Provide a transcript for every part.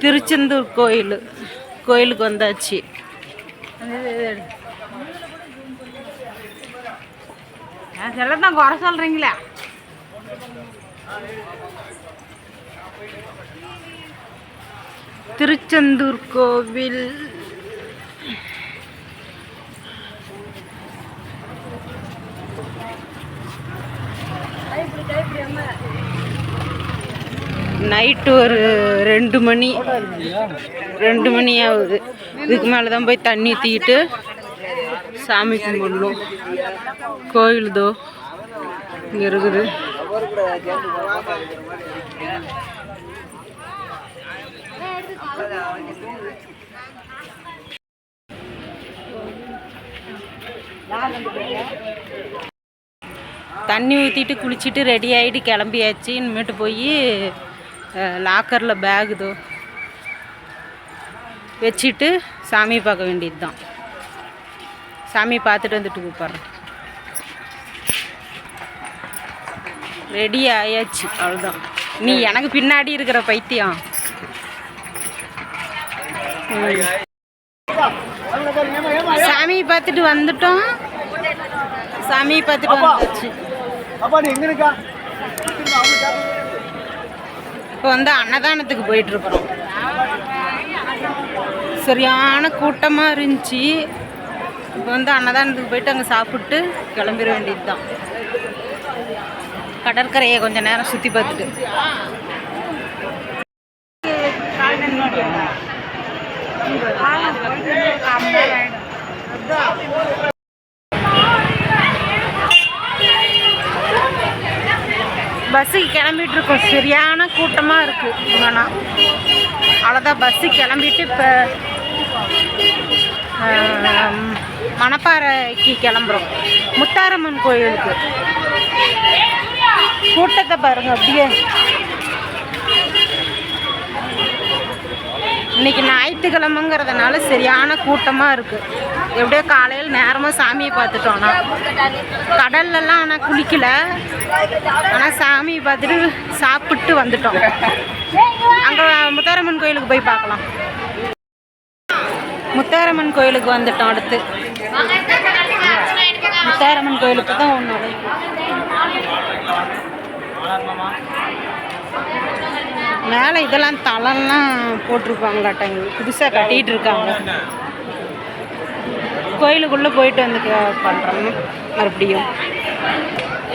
திருச்செந்தூர் கோயிலுக்கு வந்தாச்சு. எல்லாம் குறை சொல்றீங்களா? திருச்செந்தூர் கோவில் நைட்டு ஒரு 2 மணி ஆகுது. இதுக்கு மேலே தான் போய் தண்ணி ஊற்றிக்கிட்டு சாமி கும்பிடணும். கோயில் தோ இங்கே இருக்குது. தண்ணி ஊற்றிட்டு குளிச்சுட்டு ரெடி ஆகிட்டு கிளம்பியாச்சு. இனிமேட்டு போய் லாக்கரில் பேகுதோ வச்சுட்டு சாமி பார்க்க வேண்டியது தான். சாமி பார்த்துட்டு வந்துட்டு கூப்பிட்றேன். ரெடி ஆயாச்சு, அவ்வளோதான். நீ எனக்கு பின்னாடி இருக்கிற பைத்தியம். சாமி பார்த்துட்டு வந்துட்டோம். சாமி பார்த்துட்டு வந்தாச்சு. இப்போ வந்து அன்னதானத்துக்கு போயிட்டுருக்குறோம். சரியான கூட்டமாக இருந்துச்சு. இப்போ வந்து அன்னதானத்துக்கு போயிட்டு அங்கே சாப்பிட்டு கிளம்பிட வேண்டியது தான். கடற்கரையை கொஞ்சம் நேரம் சுற்றி பார்த்துட்டு பஸ்ஸுக்கு கிளம்பிட்டு இருக்கோம். சரியான கூட்டமாக இருக்குது. இங்கேனா அவ்வளோதான். பஸ்ஸு கிளம்பிட்டு இப்போ மணப்பாறைக்கு கிளம்புறோம். முத்தாரம்மன் கோயிலுக்கு. கூட்டத்தை பாருங்க அப்படியே. இன்னைக்கு ஞாயிற்றுக்கிழமைங்கிறதுனால சரியான கூட்டமாக இருக்குது. எப்படியோ காலையில் நேரமாக சாமியை பார்த்துட்டோன்னா. கடல்லலாம் ஆனால் குளிக்கல. ஆனால் சாமியை பார்த்துட்டு சாப்பிட்டு வந்துட்டோம். அங்கே முத்தாரம்மன் கோயிலுக்கு போய் பார்க்கலாம். முத்தாரம்மன் கோயிலுக்கு வந்துட்டோம். அடுத்து முத்தாரம்மன் கோயிலுக்கு தான் ஒன்று. மேலே இதெல்லாம் தளம்லாம் போட்டிருப்பாங்களாட்டாங்க. புதுசாக கட்டிகிட்டு இருக்காங்க. கோயிலுக்குள்ளே போயிட்டு வந்து பண்ணுறோம். மறுபடியும்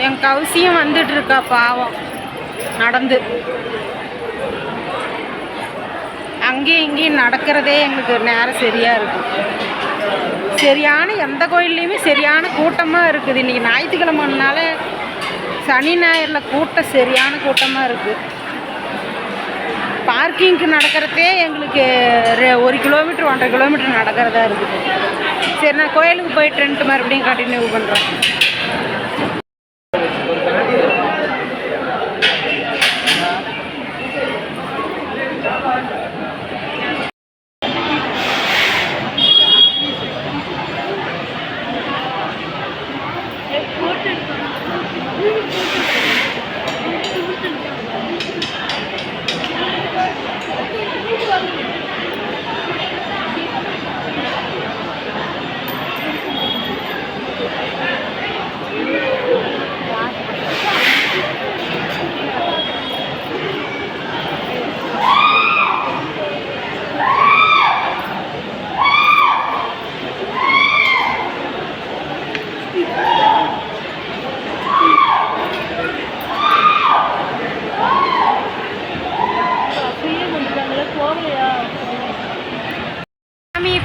என் கவுசியும் வந்துட்டு இருக்கா பாவம் நடந்து. அங்கேயும் இங்கேயும் நடக்கிறதே எங்களுக்கு நேரம் சரியாக இருக்கும். சரியான எந்த கோயில்லையுமே சரியான கூட்டமாக இருக்குது. இன்றைக்கி ஞாயிற்றுக்கிழமைனால சனி ஞாயிறில் கூட்டம் சரியான கூட்டமாக இருக்குது. பார்க்கிங்க்கு நடக்கிறதே எங்களுக்கு 1 கிலோமீட்டர் 1.5 கிலோமீட்டர் நடக்கிறதா இருக்குது. சரி, நான் கோயிலுக்கு போயிட்டு மறுபடியும் கண்டினியூ பண்ணுறேன்.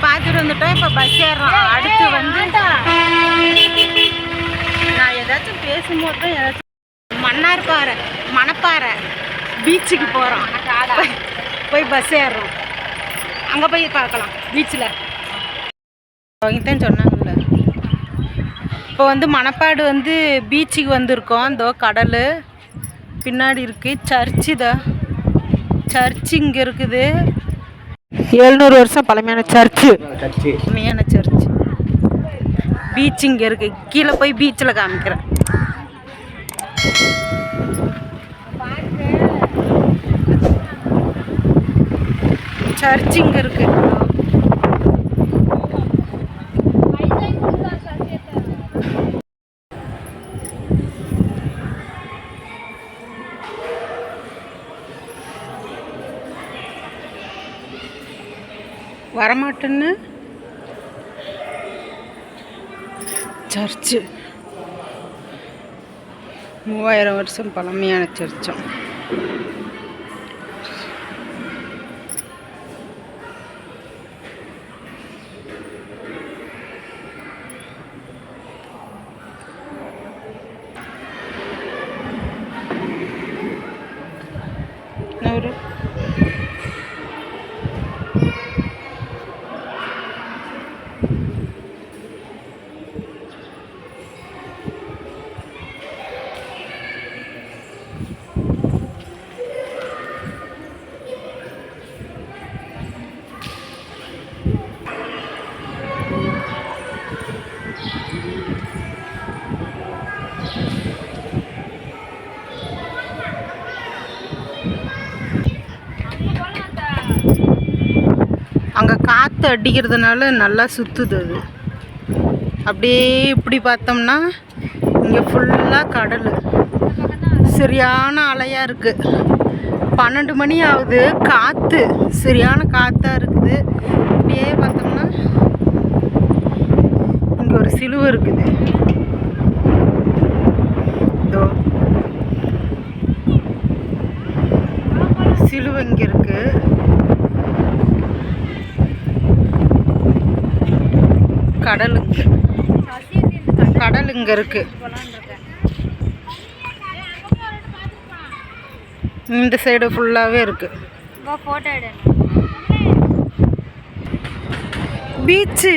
பார்த்துட்டு வந்துட்டோம். இப்போ பஸ் ஏறோம். அடுத்து வந்து நான் ஏதாச்சும் பேசும்போது தான் ஏதாச்சும் மணப்பாறை பீச்சுக்கு போகிறோம். போய் பஸ் ஏறுறோம். அங்கே போய் பார்க்கலாம் பீச்சில். அவங்க தான் சொன்னாங்கல்ல. இப்போ வந்து மணப்பாடு வந்து பீச்சுக்கு வந்திருக்கோம். இதோ கடல் பின்னாடி இருக்கு. சர்ச்சு தான். சர்ச் இங்கே இருக்குது. 700 வருஷம் பழமையான சர்ச்சு. பழமையான சர்ச். பீச் இங்கே இருக்கு. கீழே போய் பீச்சில் காமிக்கிறேன். சர்ச் இங்கே இருக்கு. வரமாட்டேன்னு சர்ச்சு 3000 வருஷம் பழமையான சர்ச்சும். ஒரு அங்கே காற்று அடிக்கிறதுனால நல்லா சுற்றுது அது. அப்படியே இப்படி பார்த்தோம்னா இங்கே ஃபுல்லாக கடல். சரியான அலையாக இருக்குது. 12 மணி ஆகுது. காற்று சரியான காற்றாக இருக்குது. அப்படியே பார்த்தோம்னா இங்கே ஒரு சிலுவை இருக்குது. இதோ சிலுவை இங்கே இருக்குது. கடல் இங்கே இருக்கு. இந்த சைடு ஃபுல்லாகவே இருக்கு. பீச்சு.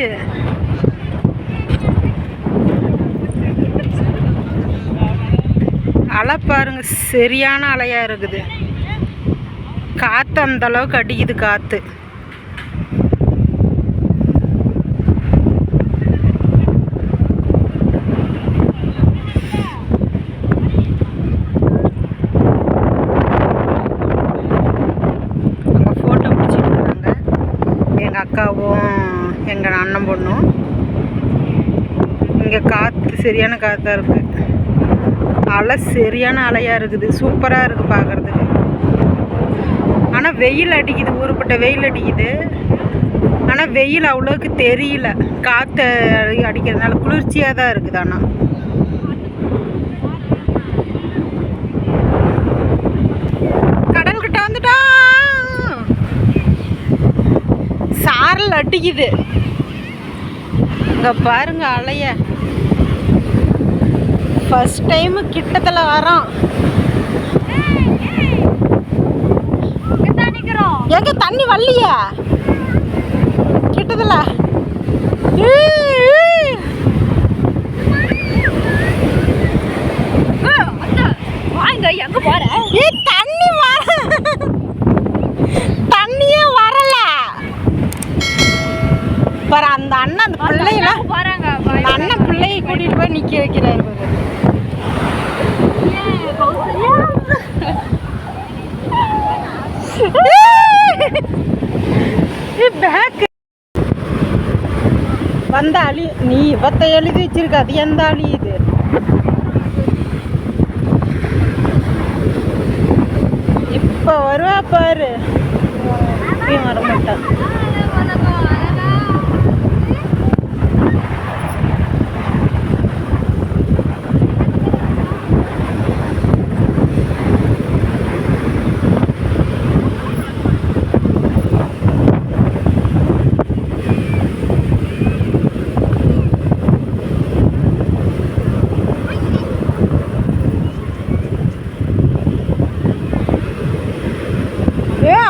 அலை பாருங்க, சரியான அலையா இருக்குது. காற்று அந்த அளவுக்கு அடிக்குது. காற்று அக்காவும் எங்கள் அண்ணன் பொண்ணும். இங்கே காற்று சரியான காற்றாக இருக்குது. அலை சரியான அலையாக இருக்குது. சூப்பராக இருக்குது பார்க்குறதுக்கு. ஆனால் வெயில் அடிக்குது. ஊருப்பட்ட வெயில் அடிக்குது. ஆனால் வெயில் அவ்வளோக்கு தெரியல. காற்று அடிக்கிறதுனால குளிர்ச்சியாக தான் இருக்குது. ஆனால் கடல்கிட்ட வந்துட்டோம். சாரல் அடிக்குது. இங்கே பாருங்க அலைய. ஃபர்ஸ்ட் டைம் கிட்டத்தில் வரோம். எங்க தண்ணி வரலையா கிட்டத்தில்? எங்க போற? தண்ணி தண்ணியே வரல. பாரு அந்த அண்ணன் அந்த பிள்ளைகள அந்த அண்ணன் பிள்ளையை கூட்டிட்டு போய் நிக்க வைக்கிறாரு. பேக் வந்த அழி. நீ இவத்தை எழுதி வச்சிருக்க. அது எந்த அழி இது? இப்ப வருவா பாரு. வரமாட்டான்.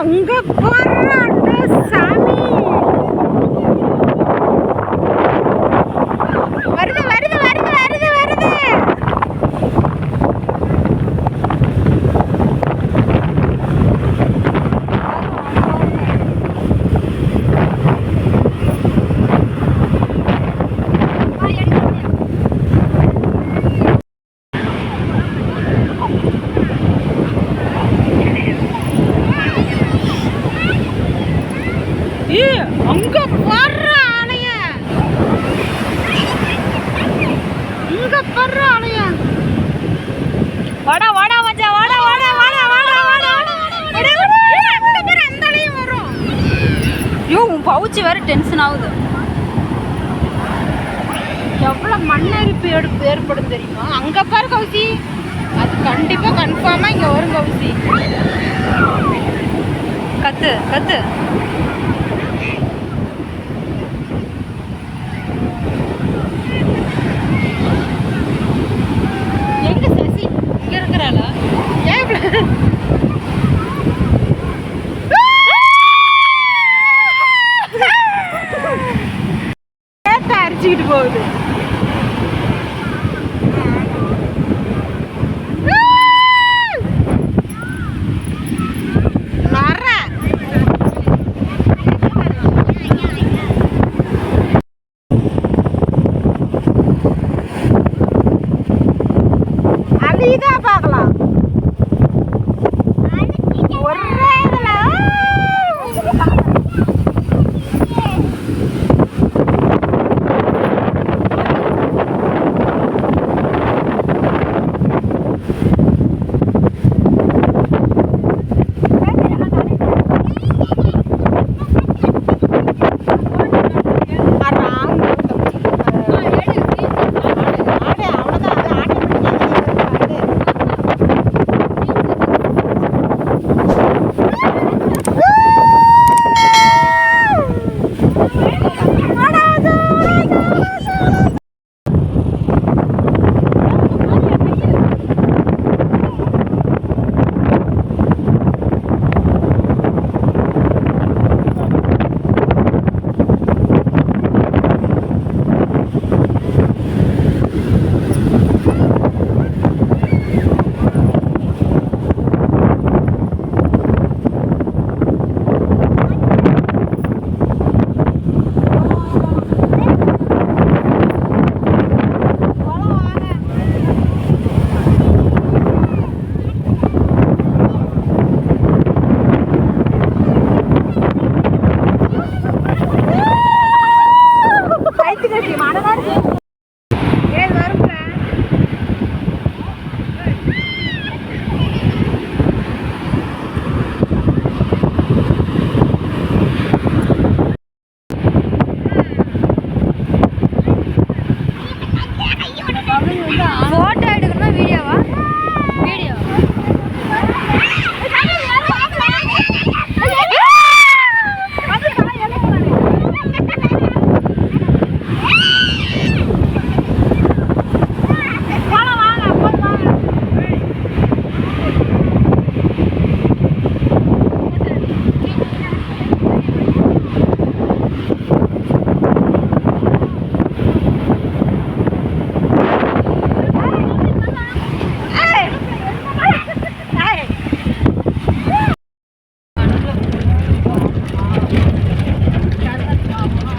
அங்க போறாங்க சாமி. நினச்சி வேறு டென்ஷன் ஆகுது. எவ்வளோ மண்ணரிப்பு ஏற்படும் தெரியுமா? அங்கே பாரு கௌசி, அது கண்டிப்பாக கன்ஃபார்மாக இங்கே வரும் கௌசி. கத்து கத்து. எங்க சசி இங்கே இருக்கிறாளா? ஏன் அரிச்சுக்கிட்டு போகுது. அழிதான் பார்க்கலாம். ஃபோட்டோ எடுக்கணுமா வீடியோவா? வீடியோ.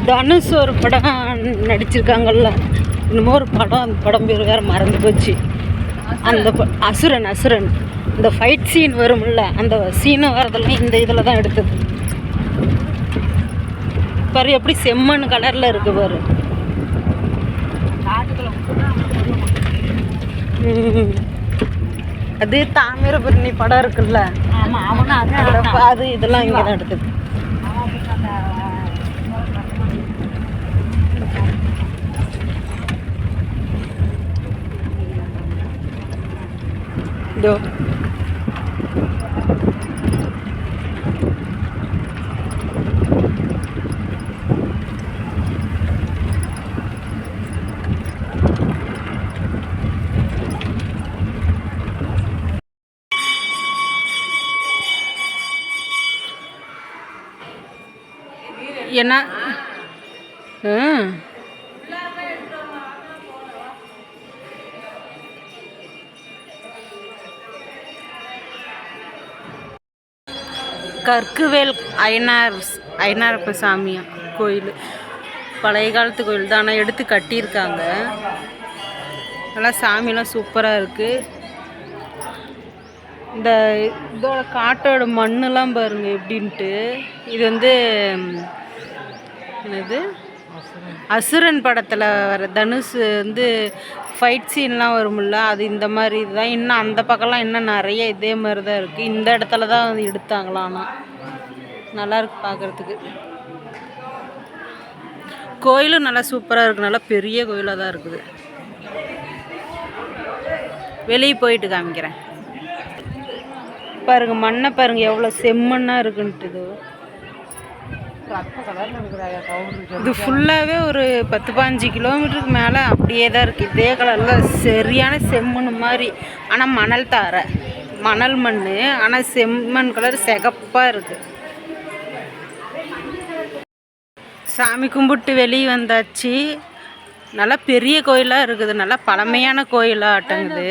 தனுஷ் ஒரு படம் நடிச்சிருக்காங்கல்ல, இன்னமும் ஒரு படம், அந்த படம் பேர் வேறு மறந்து போச்சு. அந்த அசுரன் இந்த ஃபைட் சீன் வரும்ல, அந்த சீனை வரதெல்லாம் இந்த இதில் தான் எடுத்தது. பாரு எப்படி செம்மண் கலரில் இருக்கு பாரு. அது தாமிரபரணி படம் இருக்குல்ல, அது இதெல்லாம் இங்கே தான் எடுத்தது. இதோ என்ன கற்குவேல் ஐயனாரப்ப சாமி கோயில், பழைய காலத்து கோயில் தான், ஆனால் எடுத்து கட்டியிருக்காங்க. நல்லா சாமிலாம் சூப்பராக இருக்குது. இந்த இதோட காட்டோட மண்ணெல்லாம் பாருங்கள் எப்படின்ட்டு. இது வந்து என்னது, அசுரன் படத்தில் வர தனுஷ் வந்து ஃபைட் சீன்லாம் வரும்ல, அது இந்த மாதிரி இதுதான். இன்னும் அந்த பக்கம்லாம் இன்னும் நிறைய இதே மாதிரி தான் இருக்குது. இந்த இடத்துல தான் வந்து எடுத்தாங்களாம். ஆனால் நல்லாயிருக்கு பார்க்குறதுக்கு. கோயிலும் நல்லா சூப்பராக இருக்குது, நல்லா பெரிய கோயிலாக தான் இருக்குது. வெளியே போயிட்டு காமிக்கிறேன். பாருங்க மண்ணை பாருங்க எவ்வளோ செம்மண்ணாக இருக்குன்ட்டு. இது ஃபுல்லாகவே ஒரு 10-15 கிலோமீட்டருக்கு மேலே அப்படியே தான் இருக்குது. இதே கலரில் சரியான செம்மண் மாதிரி, ஆனால் மணல் தாரை, மணல் மண், ஆனால் செம்மண் கலர் சிகப்பாக இருக்குது. சாமி கும்பிட்டு வெளியே வந்தாச்சு. நல்லா பெரிய கோயிலாக இருக்குது, நல்லா பழமையான கோயிலாட்டங்குது,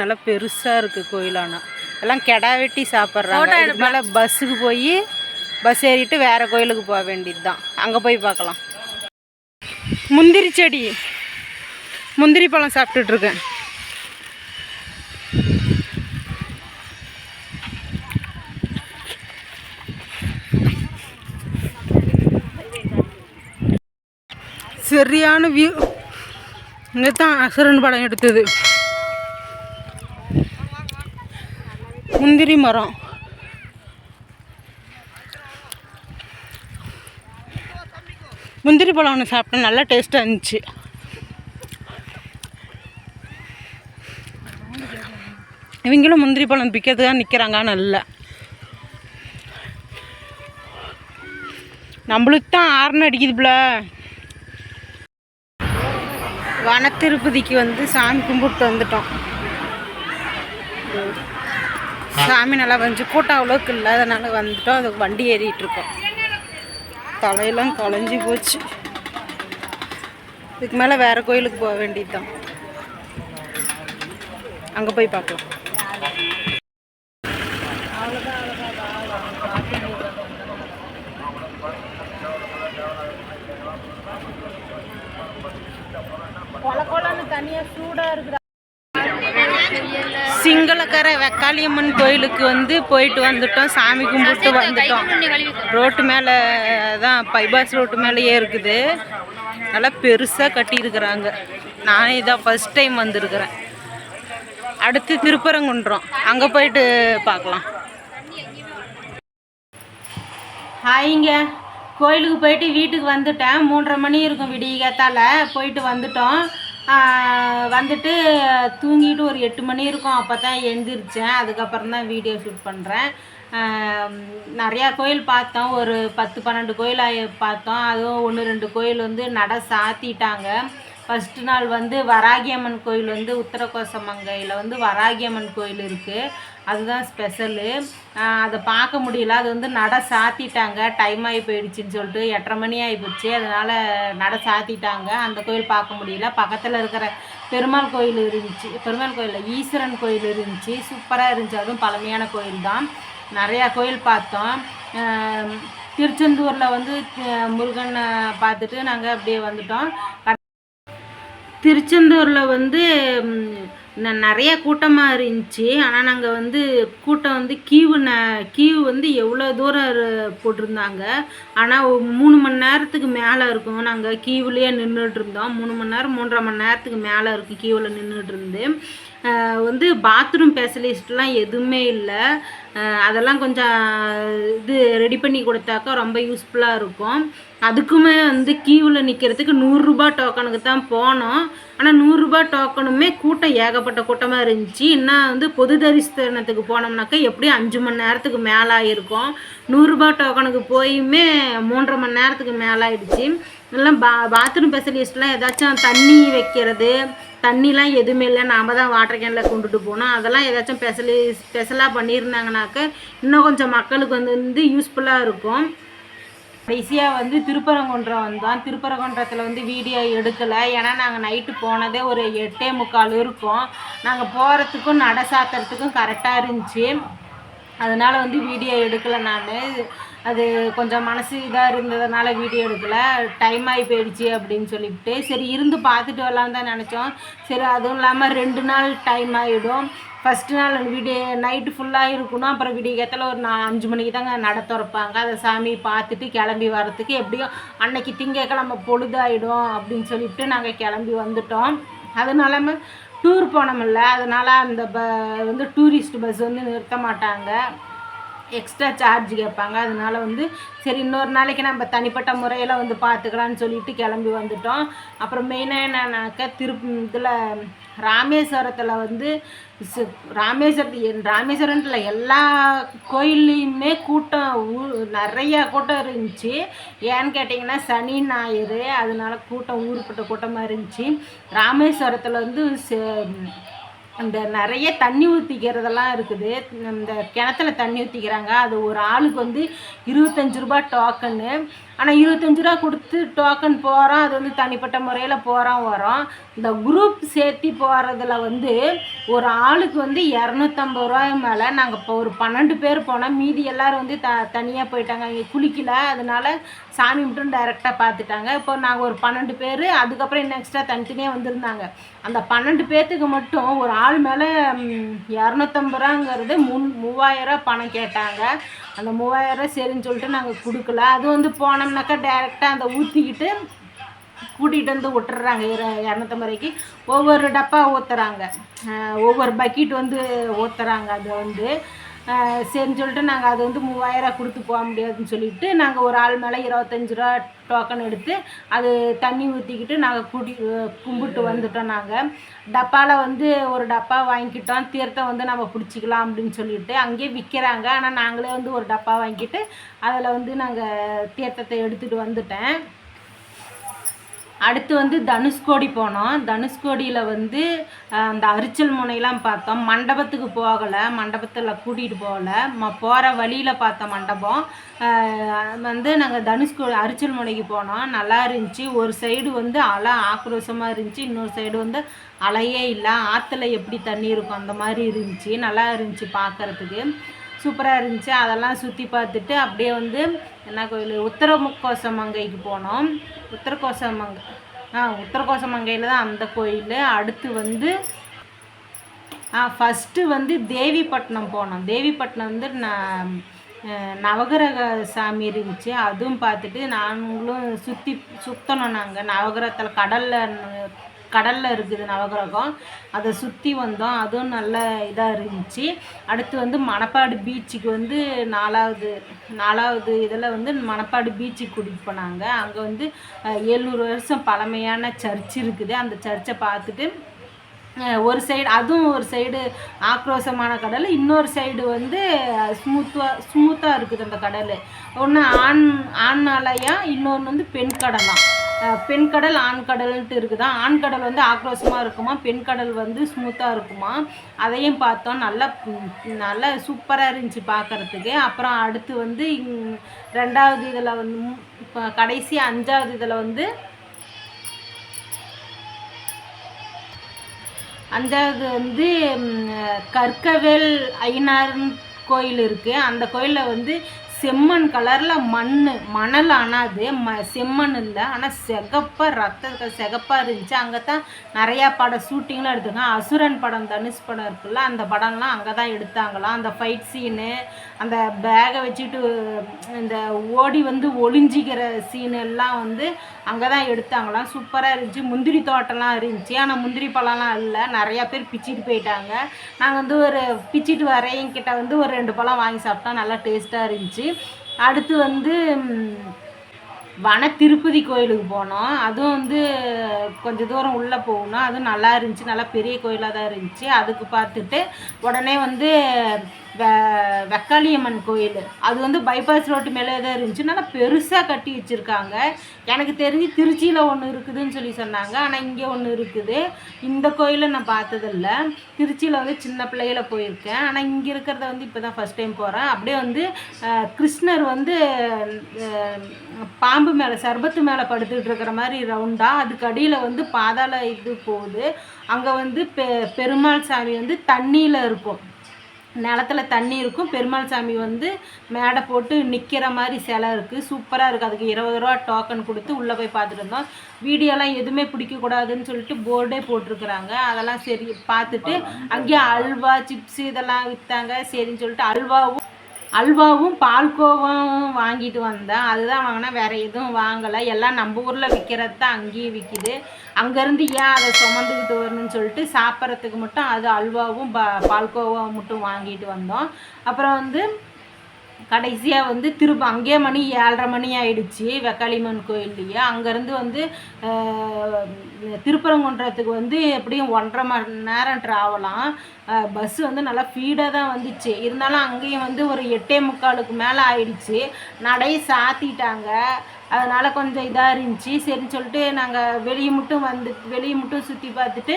நல்லா பெருசாக இருக்குது கோயிலானா. எல்லாம் கெடா வெட்டி சாப்பிட்றாங்க. இதுக்கு மேலே பஸ்ஸுக்கு போய் பஸ் ஏறிட்டு வேறு கோயிலுக்கு போக வேண்டியது தான். அங்கே போய் பார்க்கலாம். முந்திரி செடி, முந்திரி பழம் சாப்பிட்டுட்ருக்கேன். சரியான வியூ. இங்கே தான் அசுரன் படம் எடுத்தது. முந்திரி மரம், முந்திரி பழம் ஒன்று சாப்பிட்டேன், நல்லா டேஸ்ட்டாக இருந்துச்சு. இவங்களும் முந்திரி பழம் பிக்கிறதுக்காக நிற்கிறாங்க. நல்லா நம்மளுக்கு தான் ஆறுன்னு அடிக்குதுப்ல. வனத்திருப்பதிக்கு வந்து சாமி கும்பிட்டு வந்துட்டோம். சாமி நல்லா வந்து கூட்டம் அவ்வளோக்கு இல்லை, அதனால் வந்துட்டோம். அதுக்கு வண்டி ஏறிட்டுருக்கோம். தலையெல்லாம் களைஞ்சி போச்சு. இதுக்கு மேலே வேறு கோயிலுக்கு போக வேண்டியது தான். அங்கே போய் பார்க்கலாம். தனியாக சூடாக இருக்குதா. சிங்களக்கரை வெக்காளியம்மன் கோயிலுக்கு வந்து போயிட்டு வந்துட்டோம். சாமி கும்பிட்டு வந்துட்டோம். ரோட்டு மேலே தான், பைபாஸ் ரோட்டு மேலேயே இருக்குது. நல்லா பெருசாக கட்டியிருக்கிறாங்க. நானே இதான் ஃபஸ்ட் டைம் வந்திருக்கிறேன். அடுத்து திருப்பரங்குன்றம், அங்கே போயிட்டு பார்க்கலாம். ஹாய்ங்க, கோயிலுக்கு போயிட்டு வீட்டுக்கு வந்துட்டேன். 3:30 மணி இருக்கும் விடியகாத்தால. போயிட்டு வந்துட்டோம். வந்துட்டு தூங்கிட்டு ஒரு 8 மணி இருக்கும். அப்போ தான் எழுந்திரிச்சேன். அதுக்கப்புறம் தான் வீடியோ ஷூட் பண்ணுறேன். நிறையா கோயில் பார்த்தோம். ஒரு 10-12 கோயில் பார்த்தோம். அதுவும் 1-2 கோயில் வந்து நட சாத்திட்டாங்க. ஃபஸ்ட்டு நாள் வந்து வராகியம்மன் கோயில் வந்து உத்தரகோசமங்கையில் வந்து வராகியம்மன் கோயில் இருக்குது. அதுதான் ஸ்பெஷலு. அதை பார்க்க முடியல. அது வந்து நட சாத்திட்டாங்க. டைம் ஆகி போயிடுச்சின்னு சொல்லிட்டு 8:30 மணி ஆகிப்போச்சு. அதனால் நட சாத்திட்டாங்க. அந்த கோயில் பார்க்க முடியல. பக்கத்தில் இருக்கிற பெருமாள் கோயில் இருந்துச்சு. பெருமாள் கோயிலில் ஈஸ்வரன் கோயில் இருந்துச்சு. சூப்பராக இருந்துச்சு. அதுவும் பழமையான கோயில் தான். நிறையா கோயில் பார்த்தோம். திருச்செந்தூரில் வந்து முருகனை பார்த்துட்டு நாங்கள் அப்படியே வந்துட்டோம். திருச்செந்தூரில் வந்து நிறைய கூட்டமாக இருந்துச்சு. ஆனால் நாங்கள் வந்து கூட்டம் வந்து கியூ வந்து எவ்வளோ தூரம் போட்டிருந்தாங்க. ஆனால் 3 மணி நேரத்துக்கு மேலே இருக்கும். நாங்கள் கியூவிலேயே நின்றுட்டு இருந்தோம். 3 மணி நேரம் 3.5 மணி நேரத்துக்கு மேலே இருக்கும் கியூவில் நின்றுட்டு இருந்து. வந்து பாத்ரூம் ஸ்பெஷலிஸ்ட்லாம் எதுவுமே இல்லை. அதெல்லாம் கொஞ்சம் இது ரெடி பண்ணி கொடுத்தாக்கா ரொம்ப யூஸ்ஃபுல்லாக இருக்கும். அதுக்குமே வந்து கியூவில் நிற்கிறதுக்கு 100 ரூபா டோக்கனுக்கு தான் போனோம். ஆனால் 100 ரூபா டோக்கனுமே கூட்டம் ஏகப்பட்ட கூட்டமாக இருந்துச்சு. இன்னும் வந்து பொது தரிசனத்துக்கு போனோம்னாக்கா எப்படியும் 5 மணி நேரத்துக்கு மேலே ஆகிருக்கும். 100 ரூபா டோக்கனுக்கு போயுமே 3.5 மணி நேரத்துக்கு மேலே ஆகிடுச்சு. எல்லாம் பாத்ரூம் ஸ்பெஷலிஸ்ட்லாம் ஏதாச்சும் தண்ணி வைக்கிறது, தண்ணிலாம் எதுவுமே இல்லை. நாம் தான் வாட்டர் கேனில் கொண்டுட்டு போனோம். அதெல்லாம் ஏதாச்சும் ஸ்பெஷலாக பண்ணியிருந்தாங்கனாக்க இன்னும் கொஞ்சம் மக்களுக்கு வந்து யூஸ்ஃபுல்லாக இருக்கும். கடைசியாக வந்து திருப்பரங்குன்றம் வந்தோம். திருப்பரங்குன்றத்தில் வந்து வீடியோ எடுக்கலை. ஏன்னா நாங்கள் நைட்டு போனதே ஒரு 8:45 இருக்கும். நாங்கள் போகிறதுக்கும் நட சாத்துறதுக்கும் கரெக்டாக இருந்துச்சு. அதனால் வந்து வீடியோ எடுக்கலை. நான் அது கொஞ்சம் மனசு இதாக இருந்ததுனால வீடியோ எடுக்கலை. டைம் ஆகி போயிடுச்சு அப்படின்னு சொல்லிவிட்டு சரி இருந்து பார்த்துட்டு வரலான்னு தான் நினச்சோம். சரி அதுவும் இல்லாமல் 2 நாள் டைம் ஆகிடும். ஃபஸ்ட்டு நாள் நைட்டு ஃபுல்லாக இருக்கணும். அப்புறம் விடியகாத்தால ஒரு 5 மணிக்கு தாங்க நட திறப்பாங்க. அதை சாமி பார்த்துட்டு கிளம்பி வரத்துக்கு எப்படியும் அன்னைக்கு திங்கக்கிழமை பொழுதாயிடும் அப்படின்னு சொல்லிவிட்டு நாங்கள் கிளம்பி வந்துட்டோம். அதனால டூர் போனோமில்ல, அதனால் அந்த வந்து டூரிஸ்ட் பஸ் வந்து நிறுத்த மாட்டாங்க. எக்ஸ்ட்ரா சார்ஜ் கேட்பாங்க. அதனால வந்து சரி இன்னொரு நாளைக்கு நம்ம தனிப்பட்ட முறையில் வந்து பார்த்துக்கலான்னு சொல்லிட்டு கிளம்பி வந்துட்டோம். அப்புறம் மெயினாக என்னன்னாக்கா இதில் ராமேஸ்வரத்தில் வந்து ராமேஸ்வரத்தில் எல்லா கோயில்லையுமே கூட்டம் நிறையா கூட்டம் இருந்துச்சு. ஏன்னு கேட்டிங்கன்னா சனி ஞாயிறு, அதனால கூட்டம் ஊருப்பட்ட கூட்டமாக இருந்துச்சு. ராமேஸ்வரத்தில் வந்து அந்த நிறைய தண்ணி ஊற்றிக்கிறதெல்லாம் இருக்குது. இந்த கிணத்துல தண்ணி ஊற்றிக்கிறாங்க. அது ஒரு ஆளுக்கு வந்து 25 ரூபா டோக்கனு. ஆனால் 25 ரூபா கொடுத்து டோக்கன் போகிறோம். அது வந்து தனிப்பட்ட முறையில் போகிறோம் வரோம். இந்த குரூப் சேர்த்தி போகிறதுல வந்து ஒரு ஆளுக்கு வந்து 250 ரூபாய் மேலே. நாங்கள் இப்போ ஒரு 12 பேர் போனோம். மீதி எல்லோரும் வந்து தனியாக போயிட்டாங்க. இங்கே குளிக்கல, அதனால சாமி மட்டும் டைரெக்டாக பார்த்துட்டாங்க. இப்போ நாங்கள் ஒரு 12 பேர், அதுக்கப்புறம் இன்னும் எக்ஸ்ட்ரா தனித்தனியாக வந்திருந்தாங்க. அந்த 12 பேர்த்துக்கு மட்டும் ஒரு ஆள் மேலே 250 ரூபாங்கிறது 3000 பணம் கேட்டாங்க. அந்த 3000 சரின்னு சொல்லிட்டு நாங்கள் கொடுக்கல. அது வந்து போனோம்னாக்கா டைரெக்டாக அந்த ஊற்றிக்கிட்டு கூட்டிகிட்டு வந்து விட்டுறாங்க. 250 ரூபாய்க்கு ஒவ்வொரு டப்பா ஊற்றுறாங்க, ஒவ்வொரு பக்கெட் வந்து ஊற்றுறாங்க. அது வந்து சரின்னு சொல்லிட்டு நாங்கள் அது வந்து 3000 கொடுத்து போக முடியாதுன்னு சொல்லிவிட்டு நாங்கள் ஒரு ஆள் மேலே 25 ரூபா டோக்கன் எடுத்து அது தண்ணி ஊற்றிக்கிட்டு நாங்கள் கும்பிட்டு வந்துட்டோம். நாங்கள் டப்பாவில் வந்து ஒரு டப்பா வாங்கிக்கிட்டோம். தீர்த்தம் வந்து நம்ம பிடிச்சிக்கலாம் அப்படின்னு சொல்லிட்டு அங்கேயே விற்கிறாங்க. ஆனால் நாங்களே வந்து ஒரு டப்பா வாங்கிக்கிட்டு அதில் வந்து நாங்கள் தீர்த்தத்தை எடுத்துகிட்டு வந்துட்டேன். அடுத்து வந்து தனுஷ்கோடி போனோம். தனுஷ்கோடியில் வந்து அந்த அரிச்சல் முனையெல்லாம் பார்த்தோம். மண்டபத்துக்கு போகலை, மண்டபத்தில் கூட்டிகிட்டு போகலை. போகிற வழியில் பார்த்த மண்டபம் வந்து நாங்கள் அரிச்சல் முனைக்கு போனோம். நல்லா இருந்துச்சு. ஒரு சைடு வந்து அலை ஆக்ரோஷமாக இருந்துச்சு, இன்னொரு சைடு வந்து அலையே இல்லை. ஆற்றுல எப்படி தண்ணி இருக்கும் அந்த மாதிரி இருந்துச்சு. நல்லா இருந்துச்சு பார்க்குறதுக்கு, சூப்பராக இருந்துச்சு. அதெல்லாம் சுற்றி பார்த்துட்டு அப்படியே வந்து என்ன கோயில், உத்தரகோசமங்கைக்கு போனோம். உத்தரகோசமங்கையில் தான் அந்த கோயில். அடுத்து வந்து ஃபஸ்ட்டு வந்து தேவிப்பட்டினம் போனோம். தேவிப்பட்டினம் வந்து நவகிரக சாமி இருந்துச்சு. அதுவும் பார்த்துட்டு நாங்களும் சுற்றணும். நாங்கள் நவகிரகத்தில் கடலில் இருக்குது நவகிரகம், அதை சுற்றி வந்தோம். அதுவும் நல்ல இதாக இருந்துச்சு. அடுத்து வந்து மணப்பாடு பீச்சுக்கு வந்து நாலாவது இதில் வந்து மணப்பாடு பீச்சுக்கு கூட்டிகிட்டு போனாங்க. அங்கே வந்து 700 வருஷம் பழமையான சர்ச் இருக்குது. அந்த சர்ச்சை பார்த்துட்டு ஒரு சைடு, அதுவும் ஒரு சைடு ஆக்ரோஷமான கடல், இன்னொரு சைடு வந்து ஸ்மூத்தாக இருக்குது அந்த கடல். ஒன்று ஆண் அலையாக, இன்னொன்று வந்து பெண் கடலாம். பெண் கடல் ஆண் கடல்ன்ட்டு இருக்குதான். ஆண் கடல் வந்து ஆக்ரோஷமாக இருக்குமா, பெண் கடல் வந்து ஸ்மூத்தாக இருக்குமா. அதையும் பார்த்தோம். நல்லா சூப்பராக இருந்துச்சு பார்க்குறதுக்கு. அப்புறம் அடுத்து வந்து 2வது இதில் வந்து இப்போ கடைசி 5வது இதில் வந்து 5வது வந்து கற்கவேல் ஐயனார்னு கோயில் இருக்குது. அந்த கோயிலில் வந்து செம்மண் கலரில் மணல். ஆனால் அது செம்மண் இல்லை, ஆனால் சிகப்பாக இருந்துச்சு. அங்கே தான் நிறையா படம் ஷூட்டிங்லாம் எடுத்துருக்காங்க. அசுரன் படம், தனுஷ் படம் இருக்குல்ல, அந்த படம்லாம் அங்கே தான் எடுத்தாங்களாம். அந்த ஃபைட் சீனு, அந்த பேகை வச்சுட்டு இந்த ஓடி வந்து ஒளிஞ்சிக்கிற சீனு எல்லாம் வந்து அங்கே தான் எடுத்தாங்களாம். சூப்பராக இருந்துச்சு. முந்திரி தோட்டம்லாம் இருந்துச்சு. ஆனால் முந்திரி பழம்லாம் இல்லை, நிறையா பேர் பிச்சிட்டு போயிட்டாங்க. நாங்கள் வந்து ஒரு பிச்சிட்டு வரையங்கிட்ட வந்து ஒரு 2 பழம் வாங்கி சாப்பிட்டோம். நல்லா டேஸ்ட்டாக இருந்துச்சு. அடுத்து வந்து திருப்பதி கோயிலுக்கு போனோம். அதுவும் வந்து கொஞ்சம் தூரம் உள்ளே போகணும். அதுவும் நல்லா இருந்துச்சு. நல்லா பெரிய கோயிலாக தான் இருந்துச்சு. அதுக்கு பார்த்துட்டு உடனே வந்து வெக்காளியம்மன் கோயில், அது வந்து பைபாஸ் ரோட்டு மேலே தான் இருந்துச்சு. நல்லா பெருசாக கட்டி வச்சுருக்காங்க. எனக்கு தெரிஞ்சு திருச்சியில் ஒன்று இருக்குதுன்னு சொல்லி சொன்னாங்க. ஆனால் இங்கே ஒன்று இருக்குது. இந்த கோயிலை நான் பார்த்ததில்ல. திருச்சியில் வந்து சின்ன பிள்ளையில போயிருக்கேன். ஆனால் இங்கே இருக்கிறத வந்து இப்போ தான் ஃபஸ்ட் டைம் போகிறேன். அப்படியே வந்து கிருஷ்ணர் வந்து பாம்பு மேலே, சர்பத்து மேலே படுத்துக்கிட்டு இருக்கிற மாதிரி ரவுண்டாக, அதுக்கு அடியில் வந்து பாதாள இது போகுது. அங்கே வந்து பெருமாள் சாமி வந்து தண்ணியில் இருக்கும், நிலத்தில் தண்ணி இருக்கும். பெருமாள் சாமி வந்து மேடை போட்டு நிற்கிற மாதிரி சிலை இருக்குது. சூப்பராக இருக்குது. அதுக்கு 20 ரூபா டோக்கன் கொடுத்து உள்ளே போய் பார்த்துட்டு இருந்தோம். வீடியோலாம் எதுவுமே பிடிக்கக்கூடாதுன்னு சொல்லிட்டு போர்டே போட்டிருக்குறாங்க. அதெல்லாம் சரி பார்த்துட்டு அங்கேயே அல்வா, சிப்ஸு இதெல்லாம் விற்றாங்க. சரின்னு சொல்லிட்டு அல்வாவும் பால்கோவாவும் வாங்கிட்டு வந்தேன். அதுதான் வாங்கினேன், வேறு எதுவும் வாங்கலை. எல்லாம் நம்ம ஊரில் விற்கிறது தான் அங்கேயும் விற்கிது. அங்கேருந்து ஏன் அதை சுமந்துக்கிட்டு வரணும்னு சொல்லிட்டு சாப்பிட்றதுக்கு மட்டும் அது அல்வாவும் பால்கோவாவும் மட்டும் வாங்கிட்டு வந்தோம். அப்புறம் வந்து கடைசியாக வந்து திரும்ப அங்கேயே மணி 7:30 மணி ஆயிடுச்சு வெக்காளியம்மன் கோயில்லையே. அங்கேருந்து வந்து திருப்பரங்குன்றத்துக்கு வந்து எப்படியும் 1.5 மணி நேரம் ட்ராவலாம். பஸ்ஸு வந்து நல்லா ஸ்பீடாக தான் வந்துச்சு. இருந்தாலும் அங்கேயும் வந்து ஒரு 8:45க்கு மேலே ஆயிடுச்சு. நடை சாத்திட்டாங்க. அதனால் கொஞ்சம் இதாக இருந்துச்சு. சரின்னு சொல்லிட்டு நாங்கள் வெளியே மட்டும் சுற்றி பார்த்துட்டு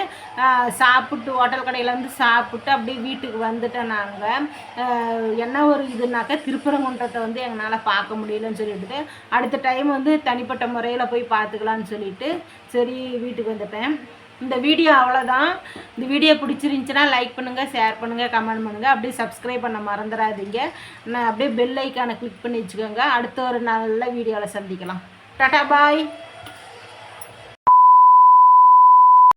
சாப்பிட்டு ஹோட்டல் கடையில் வந்து சாப்பிட்டு அப்படியே வீட்டுக்கு வந்துட்டோம். நாங்கள் என்ன ஒரு இதுனாக்கா திருப்பரங்குன்றத்தை வந்து எங்களால் பார்க்க முடியலன்னு சொல்லிட்டு அடுத்த டைம் வந்து தனிப்பட்ட முறையில் போய் பார்த்துக்கலான்னு சொல்லிட்டு சரி வீட்டுக்கு வந்துட்டேன். இந்த வீடியோ அவ்வளோதான். இந்த வீடியோ பிடிச்சிருந்துச்சின்னா லைக் பண்ணுங்கள், ஷேர் பண்ணுங்கள், கமெண்ட் பண்ணுங்கள். அப்படியே சப்ஸ்கிரைப் பண்ண மறந்துடாதீங்க. நான் அப்படியே பெல் ஐக்கானை கிளிக் பண்ணி வச்சுக்கோங்க. அடுத்த ஒரு நல்ல வீடியோவில் சந்திக்கலாம். டாடா பாய்.